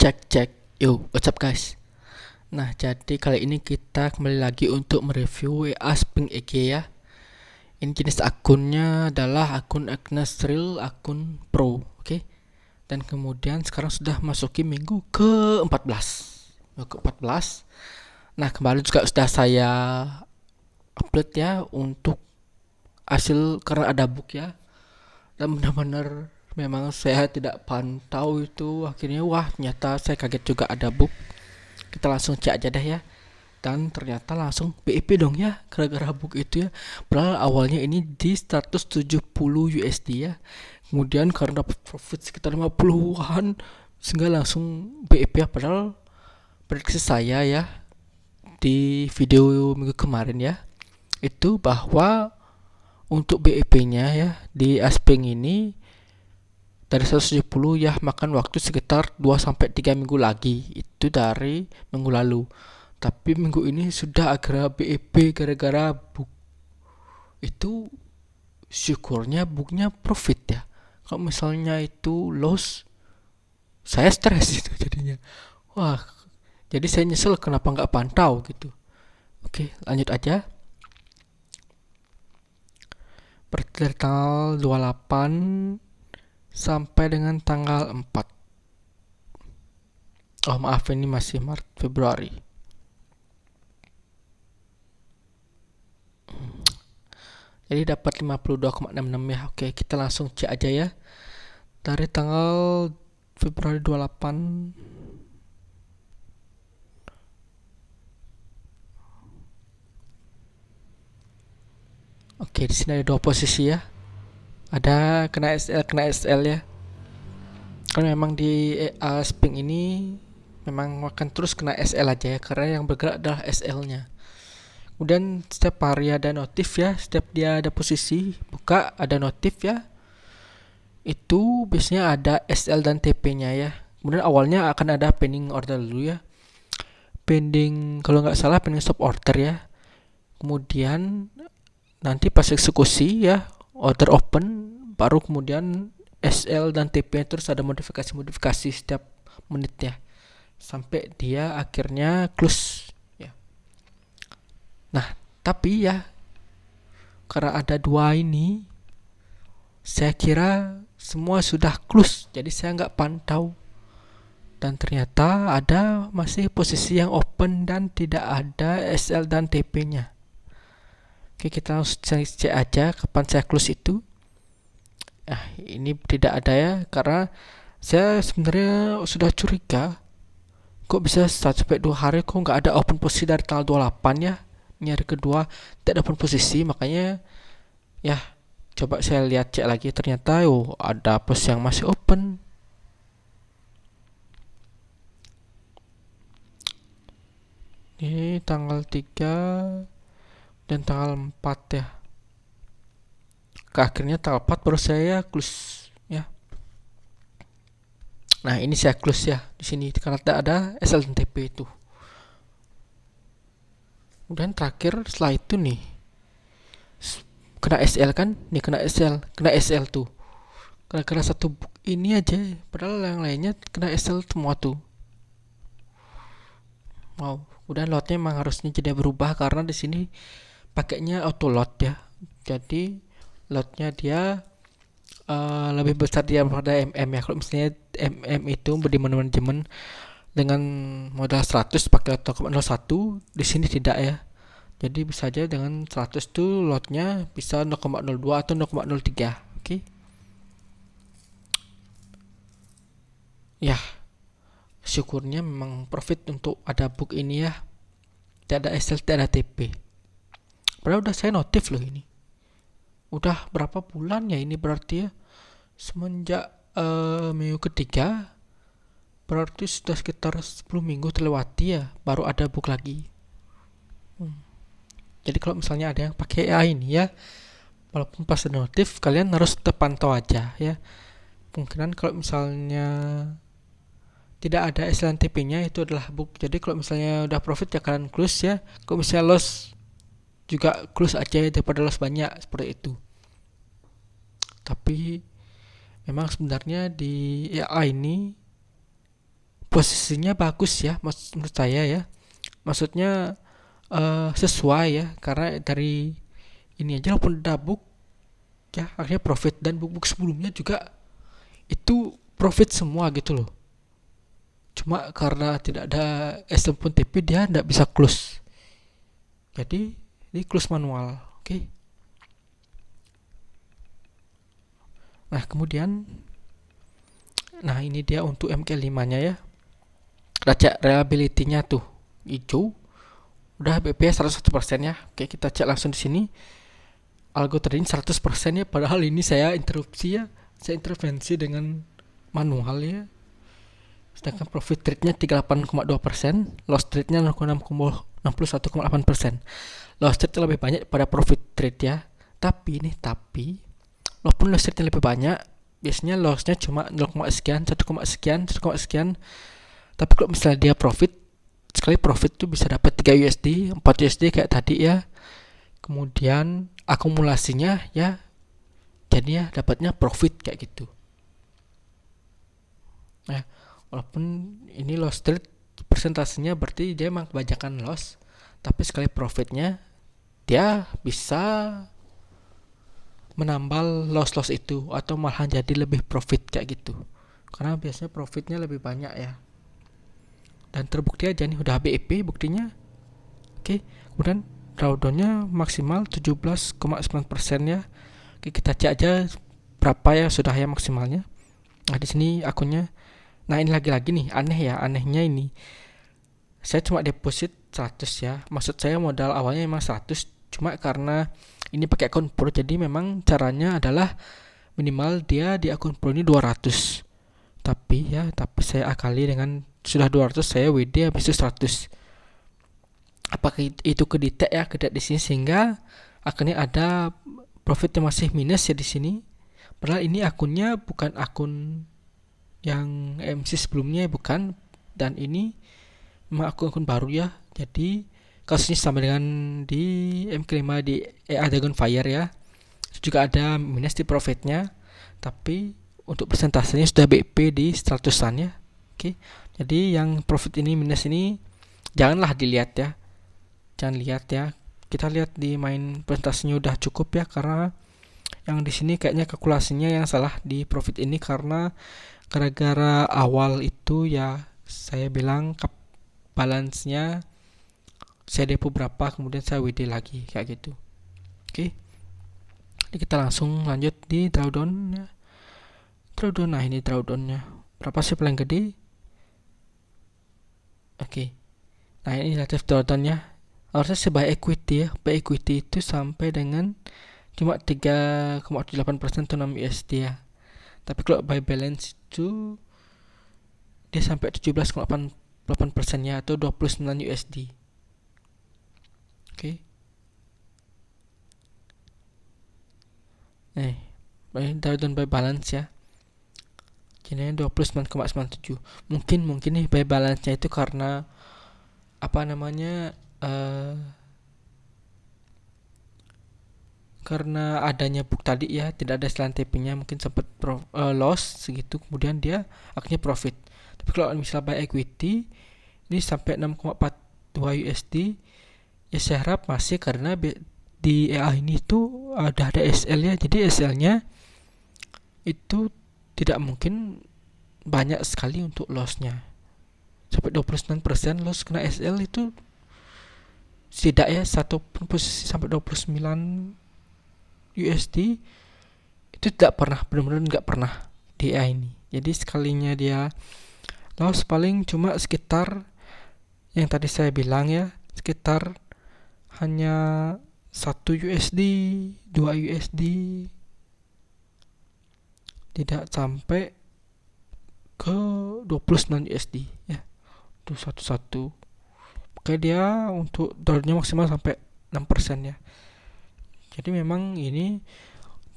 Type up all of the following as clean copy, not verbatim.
Cek. Yo, what's up guys? Nah, jadi kali ini kita kembali lagi untuk mereview WA Spring EG ya. Ini jenis akunnya adalah akun Agnes Real, akun Pro, oke? Dan kemudian sekarang sudah masuki minggu ke-14. Ke-14. Nah, kemarin juga sudah saya upload ya untuk hasil karena ada bug ya. Dan benar-benar memang saya tidak pantau itu, akhirnya wah ternyata saya kaget juga ada bug. Kita langsung cek aja deh ya, dan ternyata langsung BIP dong ya gara-gara bug itu ya. Padahal awalnya ini di 170 USD ya, kemudian karena dapat profit sekitar 50-an sehingga langsung BIP ya. Padahal prediksi saya ya di video minggu kemarin ya itu bahwa untuk BIP-nya ya di Asping ini dari 170 ya makan waktu sekitar 2-3 minggu lagi itu dari minggu lalu. Tapi minggu ini sudah agak BIP gara-gara bug. Itu syukurnya bugnya profit ya. Kalau misalnya itu loss, saya stres itu jadinya. Wah, jadi saya nyesel kenapa nggak pantau gitu. Oke, lanjut aja. Dari tanggal 28 sampai dengan tanggal 4. Oh maaf, ini masih Maret Februari. Jadi dapat 52,66 ya. Oke, kita langsung cek aja ya. Dari tanggal Februari 28. Oke, di sini ada dua posisi ya. Ada kena SL ya. Karena memang di Spring ini memang akan terus kena SL aja ya, karena yang bergerak adalah SL-nya. Kemudian setiap hari ada notif ya, setiap dia ada posisi buka ada notif ya. Itu biasanya ada SL dan TP-nya ya. Kemudian awalnya akan ada pending order dulu ya. Pending, kalau nggak salah pending stop order ya. Kemudian nanti pas eksekusi ya, order open, baru kemudian SL dan TP terus ada modifikasi setiap menitnya sampai dia akhirnya close ya. Nah, tapi ya karena ada dua ini, saya kira semua sudah close, jadi saya nggak pantau. Dan ternyata ada masih posisi yang open dan tidak ada SL dan TP-nya. Oke, kita langsung cek aja kapan saya close itu. Ini tidak ada ya, karena saya sebenarnya sudah curiga. Kok bisa 1-2 hari kok nggak ada open posisi dari tanggal 28 ya. Ini hari kedua tidak ada open posisi, makanya ya coba saya lihat cek lagi, ternyata ada posisi yang masih open. Ini tanggal 3 dan tanggal 4 ya. Akhirnya tanggal 4 baru saya close ya. Nah, ini saya close ya di sini karena tidak ada SL dan TP itu. Kemudian terakhir setelah itu nih kena SL kan, nih kena SL tuh. Kena satu ini aja, padahal yang lainnya kena SL semua tuh. Wow, udah lotnya emang harusnya jadi berubah karena di sini pakainya auto lot ya. Jadi lotnya dia lebih besar daripada MM ya. Kalau misalnya MM itu di manajemen dengan modal 100 pakai 0,01, di sini tidak ya. Jadi bisa aja dengan 100 tuh lotnya bisa 0,02 atau 0,03. Oke. Ya, syukurnya memang profit untuk ada book ini ya. Tidak ada SL, tidak ada TP. Padahal udah saya notif loh ini. Udah berapa bulan ya ini berarti ya, semenjak minggu ketiga, berarti sudah sekitar 10 minggu terlewati ya, baru ada book lagi. Jadi kalau misalnya ada yang pakai AI ini ya, walaupun pas ada notif, kalian harus terpantau aja ya. Kemungkinan kalau misalnya tidak ada SL TP-nya itu adalah book. Jadi kalau misalnya udah profit ya kalian close ya. Kalau misalnya loss juga close aja daripada loss banyak seperti itu. Tapi memang sebenarnya di AI ini posisinya bagus ya, menurut saya ya. Maksudnya sesuai ya, karena dari ini aja walaupun udah book ya akhirnya profit, dan book sebelumnya juga itu profit semua gitu loh. Cuma karena tidak ada S-pun TP dia tidak bisa close. Jadi ini close manual. Oke. Nah, kemudian ini dia untuk MK5-nya ya. Raca reliability-nya tuh hijau. Udah BP 101% ya. Oke, kita cek langsung di sini. Algo trading 100% ya, padahal ini saya interupsi ya. Saya intervensi dengan manual ya. Sedangkan profit rate-nya 38,2%, loss rate-nya 61,8%. Loss rate lebih banyak pada profit rate ya. Tapi walaupun loss rate-nya lebih banyak, biasanya loss-nya cuma 0, sekian, 1, sekian, 1, sekian. Tapi kalau misalnya dia profit, sekali profit tuh bisa dapat 3 USD, 4 USD kayak tadi ya. Kemudian akumulasinya ya jadinya dapatnya profit kayak gitu. Nah, walaupun ini loss rate persentasenya berarti dia emang kebanyakan loss, tapi sekali profitnya dia bisa menambal loss itu atau malah jadi lebih profit kayak gitu, karena biasanya profitnya lebih banyak ya. Dan terbukti aja nih udah BEP buktinya. Oke, kemudian drawdownnya maksimal 17,9% ya. Oke, kita cek aja berapa ya sudah ya maksimalnya. Nah, di sini akunnya. Nah, ini lagi-lagi nih aneh ya. Anehnya ini saya cuma deposit 100 ya. Maksud saya modal awalnya memang 100, cuma karena ini pakai akun pro, jadi memang caranya adalah minimal dia di akun pro ini 200. Tapi saya akali dengan sudah 200, saya WD habis itu 100. Apakah itu kedetek ya, kedetek di sini sehingga akhirnya ada profit yang masih minus ya di sini. Padahal ini akunnya bukan akun yang MC sebelumnya, bukan, dan ini memang akun baru ya. Jadi kasusnya sama dengan di MK5 di EA Dragonfire ya. Juga ada minus di profitnya, tapi untuk persentasenya sudah BP di 100-an ya. Oke. Jadi yang profit ini minus ini janganlah dilihat ya. Jangan lihat ya. Kita lihat di main persentasenya udah cukup ya, karena yang di sini kayaknya kalkulasinya yang salah di profit ini, karena gara-gara awal itu ya saya bilang balance-nya saya depo berapa, kemudian saya WD lagi kayak gitu. Oke. Jadi kita langsung lanjut di drawdown ya. Drawdown, nah ini drawdownnya berapa sih paling gede? Oke. Nah, ini relative drawdownnya harusnya sebaik equity ya. By equity itu sampai dengan cuma 3,78% atau 6 USD ya. Tapi kalau by balance itu dia sampai 17,88% ya, atau 29 USD. Oke. Drawdown by balance ya. Jadi 29,97. Mungkin nih by balance-nya itu karena karena adanya book tadi ya, tidak ada selain TP-nya, mungkin sempat loss segitu, kemudian dia akhirnya profit. Tapi kalau misalnya by equity ini sampai 6,42 USD ya, saya harap masih, karena di EA ini tuh ada SL ya. Jadi SL-nya itu tidak mungkin banyak sekali untuk loss-nya. Sampai 29% loss kena SL itu tidak ya, satu pun posisi sampai 29 USD itu tidak pernah, benar-benar nggak pernah di EA ini. Jadi sekalinya dia loss paling cuma sekitar yang tadi saya bilang ya, sekitar hanya 1 USD, 2 USD, tidak sampai ke 29 USD ya. Itu satu-satu. Oke, dia untuk drawdownnya maksimal sampai 6% ya. Jadi memang ini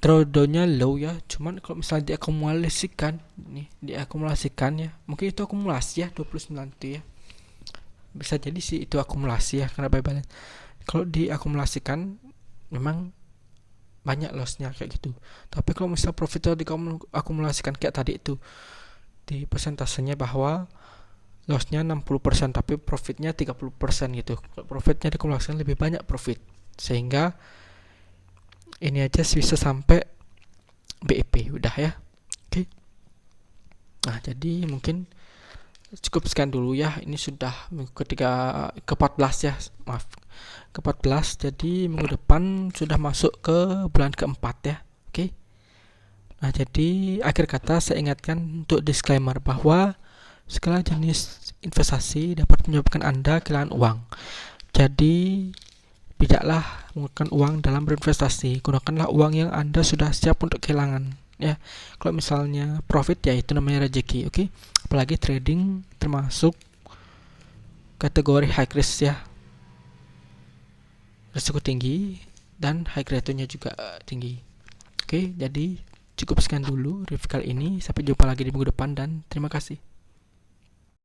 drawdownnya low ya. Cuman kalau misalnya diakumulasikan ya, mungkin itu akumulasi ya 29 itu ya. Bisa jadi sih itu akumulasi ya, karena by balance. Kalau diakumulasikan memang banyak lossnya kayak gitu. Tapi kalau misalnya profit diakumulasikan kayak tadi itu, di persentasenya bahwa lossnya 60% tapi profitnya 30% gitu. Profitnya dikumulasikan lebih banyak profit, sehingga ini aja bisa sampai BEP udah ya. Oke. Nah, jadi mungkin cukup sekian dulu ya. Ini sudah minggu ke-14 ya. Maaf. Ke-14. Jadi minggu depan sudah masuk ke bulan keempat ya. Oke. Nah, jadi akhir kata saya ingatkan untuk disclaimer bahwa segala jenis investasi dapat menyebabkan Anda kehilangan uang. Jadi bijaklah menggunakan uang dalam berinvestasi. Gunakanlah uang yang Anda sudah siap untuk kehilangan. Ya, kalau misalnya profit ya itu namanya rezeki, oke? Apalagi trading termasuk kategori high risk ya, risiko tinggi dan high return-nya juga tinggi. Oke, jadi cukup sekian dulu review kali ini. Sampai jumpa lagi di minggu depan dan terima kasih.